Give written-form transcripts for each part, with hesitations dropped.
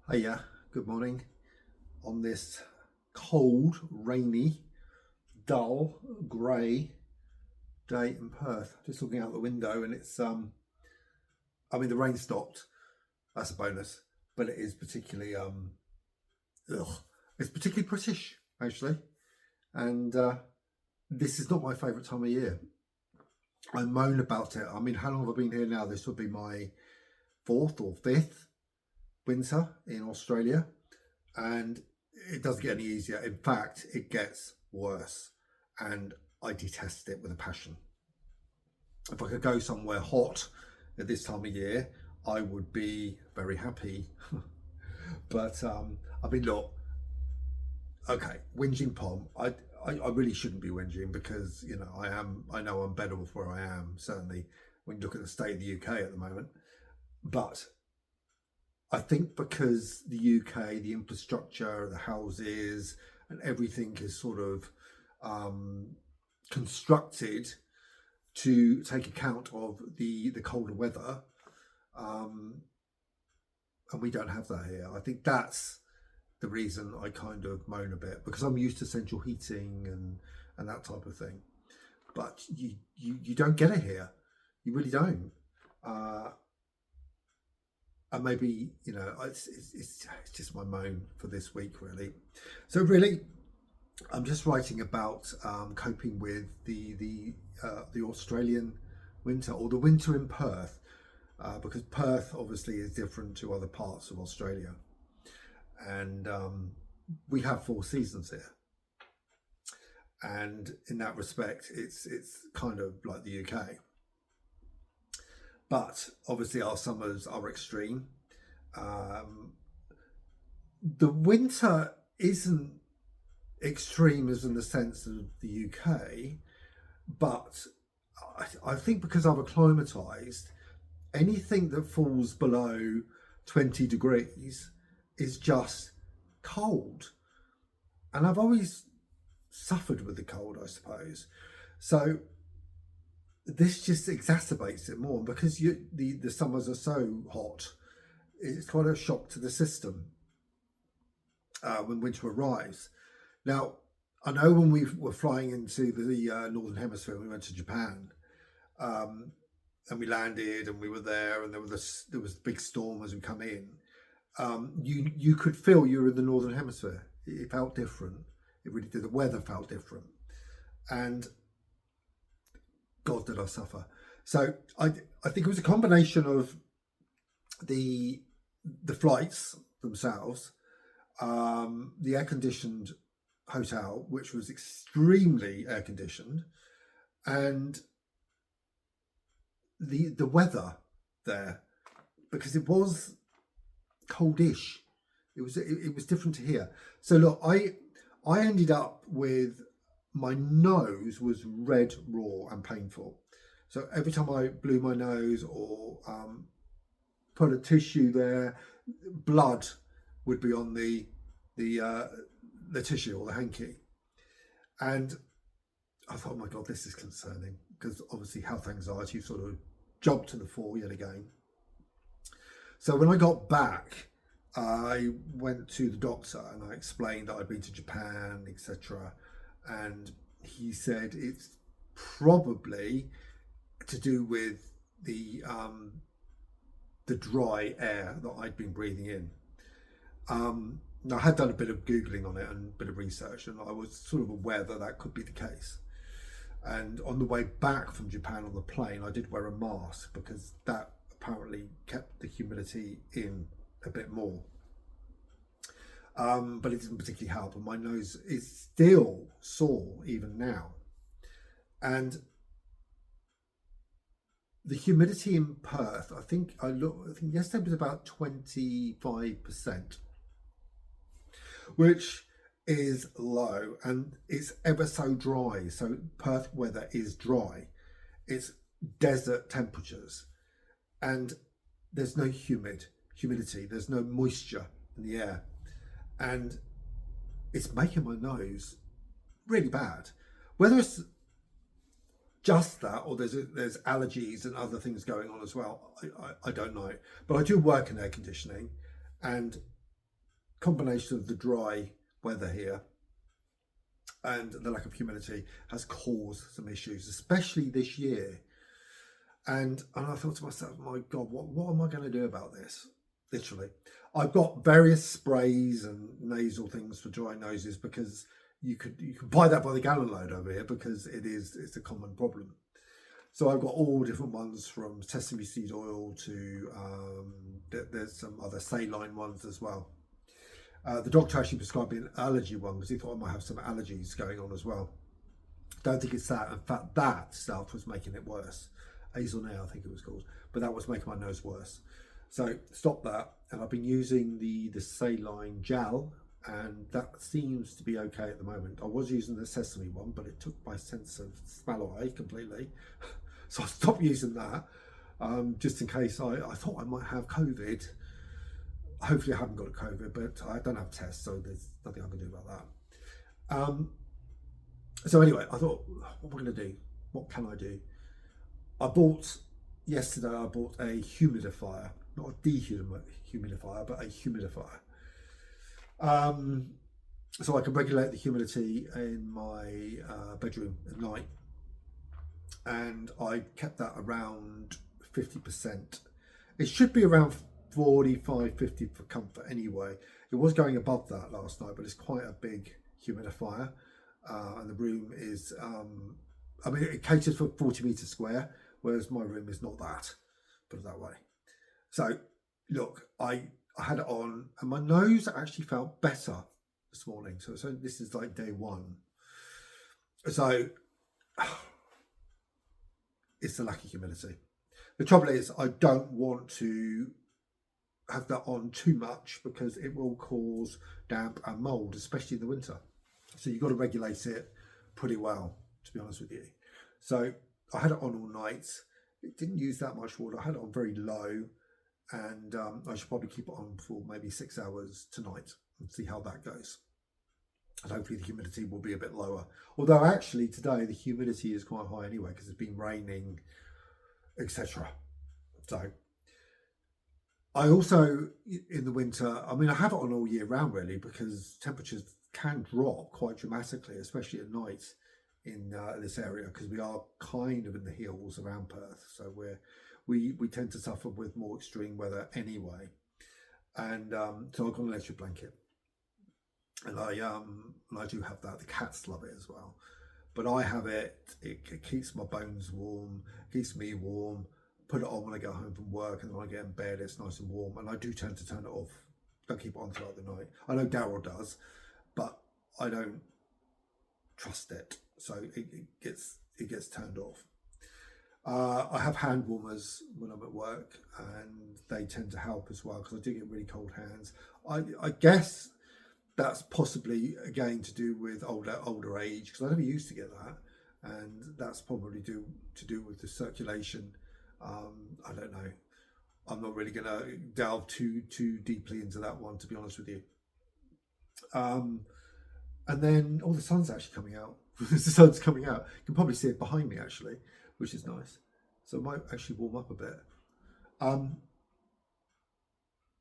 Hiya, good morning on this cold, rainy, dull, grey day in Perth. Just looking out the window and the rain stopped. That's a bonus, but it is particularly ugh, it's particularly British actually, and this is not my favourite time of year. I moan about it. I mean, how long have I been here now? This would be my fourth or fifth winter in Australia, and it doesn't get any easier. In fact, it gets worse, and I detest it with a passion. If I could go somewhere hot at this time of year, I would be very happy. But look, okay, whinging Pom. I really shouldn't be whinging because I know I'm better with where I am. Certainly, when you look at the state of the UK at the moment, but I think because the UK, the infrastructure, the houses, and everything is sort of constructed to take account of the colder weather, um, and we don't have that here. I think that's the reason I kind of moan a bit because I'm used to central heating and that type of thing. But you don't get it here. You really don't. Uh, and maybe it's just my moan for this week really. So really, I'm just writing about coping with the Australian winter or the winter in Perth, because Perth obviously is different to other parts of Australia, and we have four seasons here, and in that respect, it's kind of like the UK. But obviously, our summers are extreme. Um, the winter isn't extreme as in the sense of the UK, but I think because I've acclimatized, anything that falls below 20 degrees is just cold. And I've always suffered with the cold, I suppose. So this just exacerbates it more because the summers are so hot. It's quite a shock to the system when winter arrives. Now, I know when we were flying into the northern hemisphere, we went to Japan, um, and we landed, and we were there, and there was a big storm as we come in. You could feel you were in the northern hemisphere. It felt different. It really did. The weather felt different, and God, did I suffer. So I think it was a combination of the the flights themselves, the air conditioned hotel, which was extremely air conditioned, and the weather there because it was coldish. It was different to here. So look, I ended up with my nose was red, raw, and painful. So every time I blew my nose or put a tissue there, blood would be on the uh, the tissue or the hanky, and I thought, oh my God, this is concerning because obviously health anxiety sort of jogged to the fore yet again. So when I got back, I went to the doctor and I explained that I'd been to Japan, etc. And he said it's probably to do with the dry air that I'd been breathing in. Now, I had done a bit of googling on it and a bit of research, and I was sort of aware that that could be the case. And on the way back from Japan on the plane, I did wear a mask because that apparently kept the humidity in a bit more. But it didn't particularly help, and my nose is still sore even now. And the humidity in Perth, I think yesterday was about 25%, which is low and it's ever so dry. So Perth weather is dry. It's desert temperatures and there's no humidity, there's no moisture in the air. And it's making my nose really bad. Whether it's just that or there's allergies and other things going on as well, I don't know. But I do work in air conditioning and combination of the dry weather here and the lack of humidity has caused some issues, especially this year. And I thought to myself, my God, what am I going to do about this? Literally, I've got various sprays and nasal things for dry noses, because you can buy that by the gallon load over here, because it's a common problem. So I've got all different ones, from sesame seed oil to there's some other saline ones as well. The doctor actually prescribed me an allergy one because he thought I might have some allergies going on as well. Don't think it's that. In fact, that stuff was making it worse. Azonea, I think it was called, but that was making my nose worse. So stop that, and I've been using the saline gel, and that seems to be okay at the moment. I was using the sesame one, but it took my sense of smell away completely. So I stopped using that, just in case I thought I might have COVID. Hopefully I haven't got COVID, but I don't have tests, so there's nothing I can do about that. So anyway, I thought, what am I going to do? What can I do? Yesterday I bought a humidifier, not a dehumidifier, but a humidifier. So I can regulate the humidity in my bedroom at night. And I kept that around 50%. It should be around 45, 50 for comfort anyway. It was going above that last night, but it's quite a big humidifier. And the room is, it caters for 40 meters square, whereas my room is not that, put it that way. So look, I had it on, and my nose actually felt better this morning. So this is like day one. So it's the lack of humidity. The trouble is, I don't want to have that on too much, because it will cause damp and mold, especially in the winter. So you've got to regulate it pretty well, to be honest with you. So I had it on all night. It didn't use that much water. I had it on very low, and I should probably keep it on for maybe 6 hours tonight and see how that goes. And hopefully the humidity will be a bit lower. Although actually today the humidity is quite high anyway, because it's been raining, etc. So I also, in the winter, I have it on all year round really, because temperatures can drop quite dramatically, especially at night in this area, because we are kind of in the hills around Perth. So we tend to suffer with more extreme weather anyway. And so I've got an electric blanket. And I do have that. The cats love it as well. But I have it. It keeps my bones warm, keeps me warm. Put it on when I go home from work, and then when I get in bed, it's nice and warm. And I do tend to turn it off. Don't keep it on throughout the night. I know Daryl does, but I don't trust it. So it gets turned off. I have hand warmers when I'm at work, and they tend to help as well, because I do get really cold hands. I guess that's possibly again to do with older age, because I never used to get that, and that's probably to do with the circulation. I don't know. I'm not really going to delve too deeply into that one, to be honest with you. And then the sun's actually coming out. The sun's coming out. You can probably see it behind me actually, which is nice. So it might actually warm up a bit.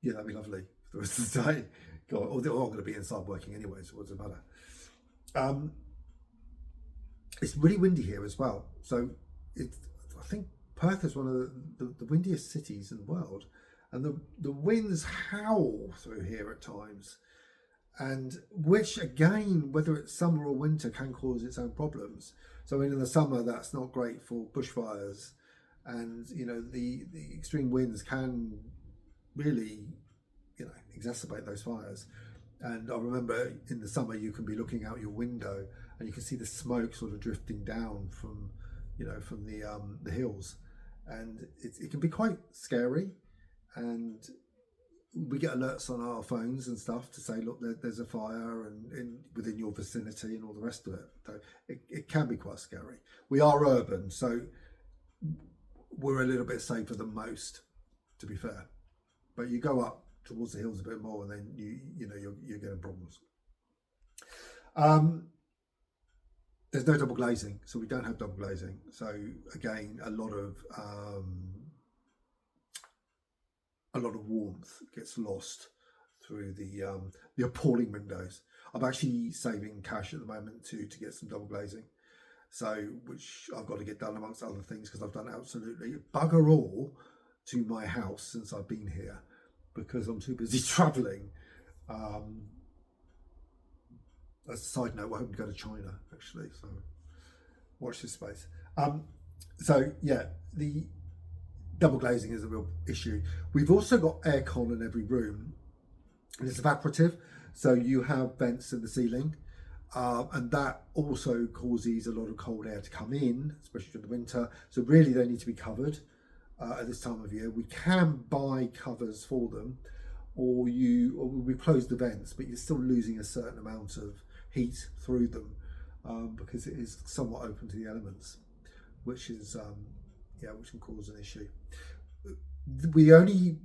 Yeah, that'd be lovely for the rest of the day. God, I'm going to be inside working anyway, so what does it matter? It's really windy here as well. So I think Perth is one of the windiest cities in the world, and the winds howl through here at times, and which again, whether it's summer or winter, can cause its own problems. So in the summer, that's not great for bushfires, and the extreme winds can really exacerbate those fires. And I remember in the summer, you can be looking out your window and you can see the smoke sort of drifting down from the hills, and it can be quite scary. And we get alerts on our phones and stuff to say, look, there's a fire and within your vicinity and all the rest of it. So it can be quite scary. We are urban, so we're a little bit safer than most, to be fair. But you go up towards the hills a bit more, and then you're getting problems. There's no double glazing, so we don't have double glazing. So again, a lot of warmth gets lost through the appalling windows. I'm actually saving cash at the moment to get some double glazing, so which I've got to get done amongst other things because I've done absolutely bugger all to my house since I've been here because I'm too busy travelling. As a side note, we're hoping to go to China actually, so watch this space. So yeah, the double glazing is a real issue. We've also got aircon in every room, and it's evaporative, so you have vents in the ceiling, and that also causes a lot of cold air to come in, especially during the winter. So really, they need to be covered at this time of year. We can buy covers for them, or we close the vents, but you're still losing a certain amount of heat through them because it is somewhat open to the elements, which is which can cause an issue. The only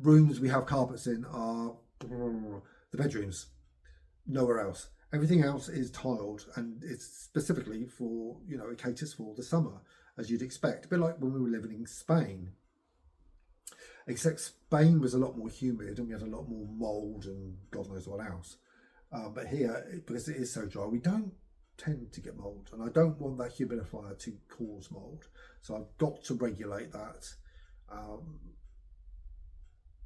rooms we have carpets in are the bedrooms, nowhere else. Everything else is tiled, and it's specifically for, it caters for the summer, as you'd expect, a bit like when we were living in Spain. Except Spain was a lot more humid and we had a lot more mould and God knows what else. But here, because it is so dry, we don't tend to get mould, and I don't want that humidifier to cause mould, so I've got to regulate that.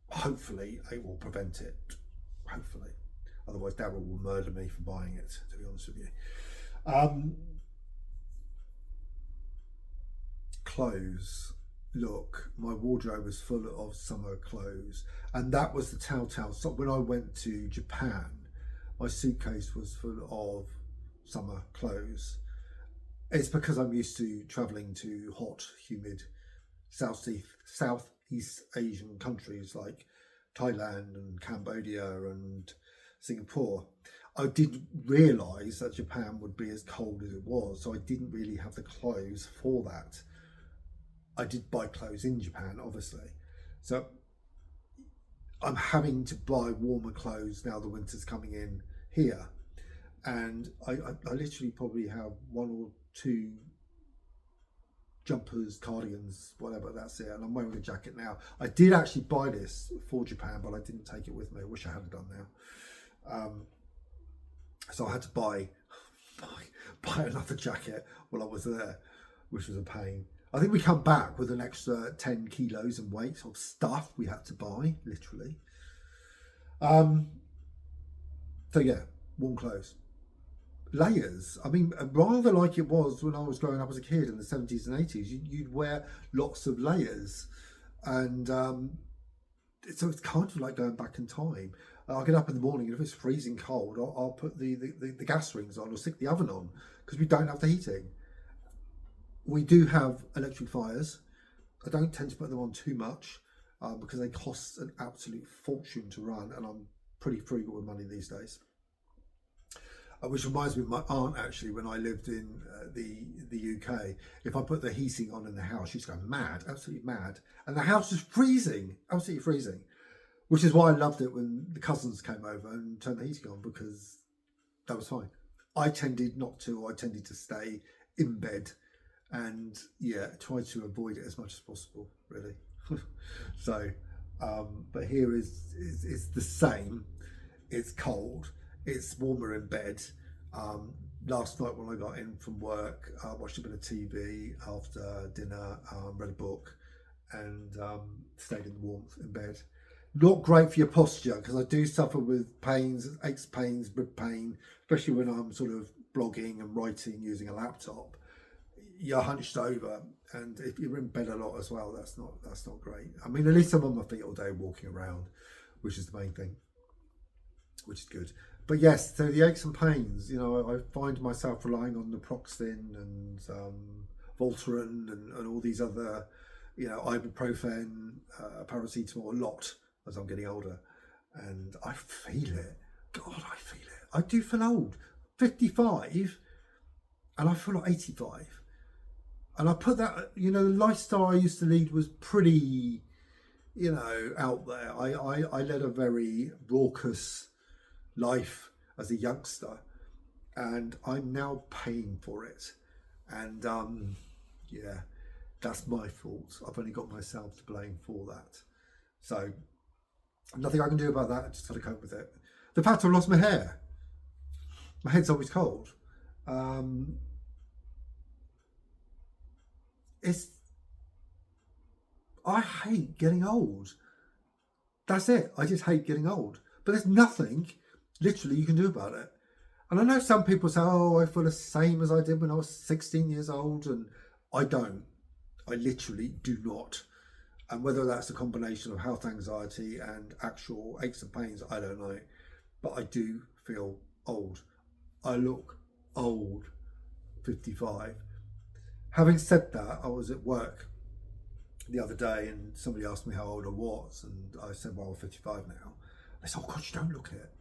Hopefully it will prevent it, hopefully, otherwise Darryl will murder me for buying it, to be honest with you. Clothes. Look, my wardrobe was full of summer clothes, and that was the telltale. So when I went to Japan, my suitcase was full of summer clothes. It's because I'm used to travelling to hot, humid Southeast Asian countries like Thailand and Cambodia and Singapore. I didn't realise that Japan would be as cold as it was, so I didn't really have the clothes for that. I did buy clothes in Japan, obviously. So I'm having to buy warmer clothes now the winter's coming in here. And I literally probably have one or two jumpers, cardigans, whatever, that's it. And I'm wearing a jacket now. I did actually buy this for Japan, but I didn't take it with me. I wish I had done now. So I had to buy another jacket while I was there, which was a pain. I think we come back with an extra 10 kilos in weight of stuff we had to buy, literally. So yeah, warm clothes. Layers. I mean, rather like it was when I was growing up as a kid in the 70s and 80s, you'd wear lots of layers. And so it's kind of like going back in time. I'll get up in the morning, and if it's freezing cold, I'll put the gas rings on or stick the oven on because we don't have the heating. We do have electric fires. I don't tend to put them on too much because they cost an absolute fortune to run, and I'm pretty frugal with money these days. Which reminds me of my aunt, actually, when I lived in the UK. If I put the heating on in the house, she'd go mad, absolutely mad. And the house was freezing, absolutely freezing. Which is why I loved it when the cousins came over and turned the heating on, because that was fine. I tended not to. I tended to stay in bed and try to avoid it as much as possible, really. So, but here is the same. It's cold. It's warmer in bed. Last night when I got in from work, I watched a bit of TV after dinner, read a book, and stayed in the warmth in bed. Not great for your posture, because I do suffer with pains, aches, pains, rib pain, especially when I'm sort of blogging and writing using a laptop. You're hunched over, and if you're in bed a lot as well, that's not great. I mean, at least I'm on my feet all day walking around, which is the main thing, which is good. But yes, so the aches and pains, I find myself relying on naproxen and Voltaren and all these other, ibuprofen, paracetamol a lot as I'm getting older, and I feel it. God, I feel it. I do feel old, 55, and I feel like 85. And I put that, the lifestyle I used to lead was pretty, out there. I led a very raucous life as a youngster, and I'm now paying for it. And that's my fault. I've only got myself to blame for that. So Nothing I can do about that. I just got to cope with it. The fact I've lost my hair. My head's always cold. Um, it's I hate getting old. That's it. I just hate getting old. But there's nothing, literally, you can do about it. And I know some people say, "Oh, I feel the same as I did when I was 16 years old," and I don't. I literally do not. And whether that's a combination of health anxiety and actual aches and pains, I don't know. But I do feel old. I look old, 55. Having said that, I was at work the other day and somebody asked me how old I was, and I said, "Well, I'm 55 now." They said, "Oh, God, you don't look it."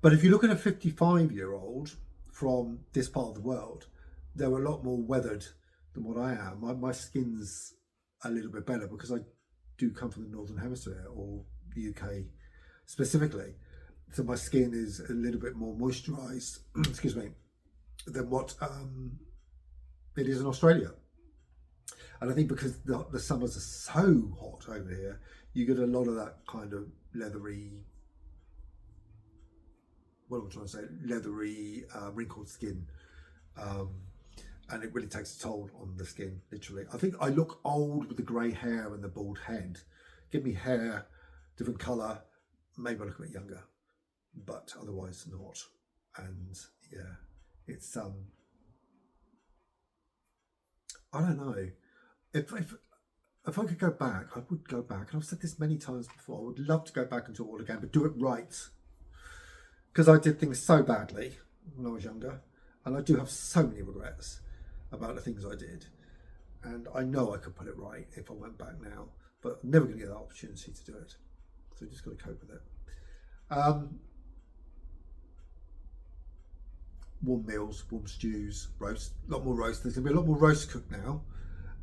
But if you look at a 55-year-old from this part of the world, they're a lot more weathered than what I am. My skin's a little bit better because I do come from the Northern Hemisphere, or the UK specifically. So my skin is a little bit more moisturised, excuse me, than what it is in Australia. And I think because the summers are so hot over here, you get a lot of that kind of leathery, what am I trying to say, leathery, wrinkled skin. Um, and it really takes a toll on the skin, literally. I think I look old with the grey hair and the bald head. Give me hair, different colour, maybe I look a bit younger, but otherwise not. And yeah, it's I don't know. If I could go back, I would go back. And I've said this many times before. I would love to go back and do it all again, but do it right. Because I did things so badly when I was younger, and I do have so many regrets about the things I did. And I know I could put it right if I went back now, but I'm never going to get that opportunity to do it. So you just got to cope with it. Um, Warm meals, warm stews, roast, a lot more roast. There's going to be a lot more roast cooked now.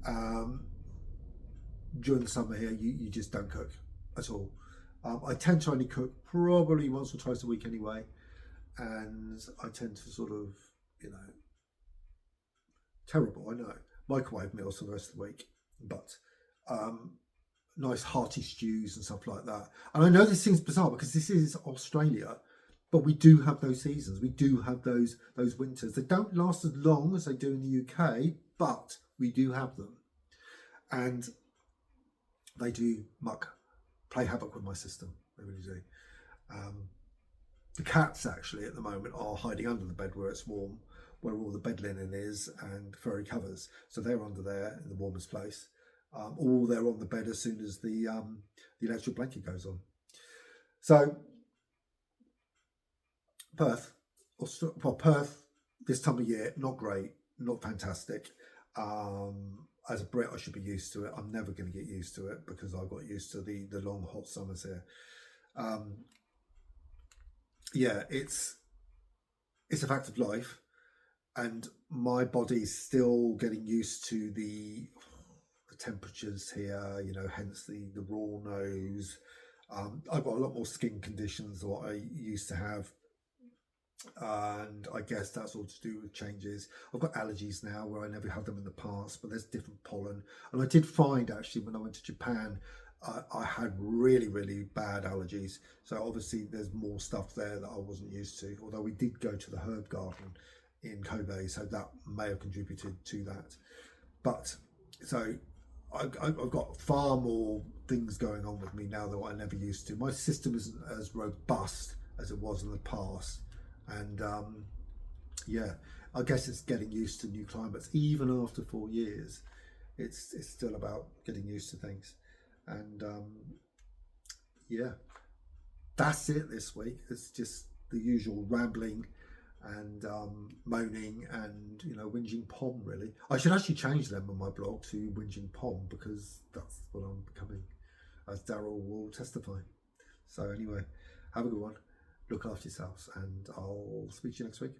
Um, During the summer here, you just don't cook at all. I tend to only cook probably once or twice a week anyway, and I tend to sort of, you know, terrible, I know, microwave meals for the rest of the week, but um, nice hearty stews and stuff like that. And I know this seems bizarre because this is Australia, but we do have those seasons. We do have those winters. They don't last as long as they do in the UK, but we do have them, and they do play havoc with my system. They really do. Um, the cats actually at the moment are hiding under the bed where it's warm, where all the bed linen is and furry covers. So they're under there in the warmest place. Or they're on the bed as soon as the electric blanket goes on. So Perth, Perth this time of year, not great, not fantastic. As a Brit, I should be used to it. I'm never going to get used to it because I got used to the long hot summers here. Um, yeah, it's a fact of life, and my body's still getting used to the temperatures here. You know, hence the raw nose. I've got a lot more skin conditions than what I used to have, and I guess that's all to do with changes. I've got allergies now where I never had them in the past, but there's different pollen. And I did find actually when I went to Japan, I had really, really bad allergies. So obviously there's more stuff there that I wasn't used to. Although we did go to the herb garden in Kobe, so that may have contributed to that. But so I've got far more things going on with me now that I never used to. My system isn't as robust as it was in the past, and yeah, I guess it's getting used to new climates. Even after 4 years, it's still about getting used to things, and yeah, that's it this week. It's just the usual rambling and moaning and whinging pom. Really, I should actually change them on my blog to whinging pom because that's what I'm becoming, as Daryl will testify. So anyway, have a good one. Look after yourselves, and I'll speak to you next week.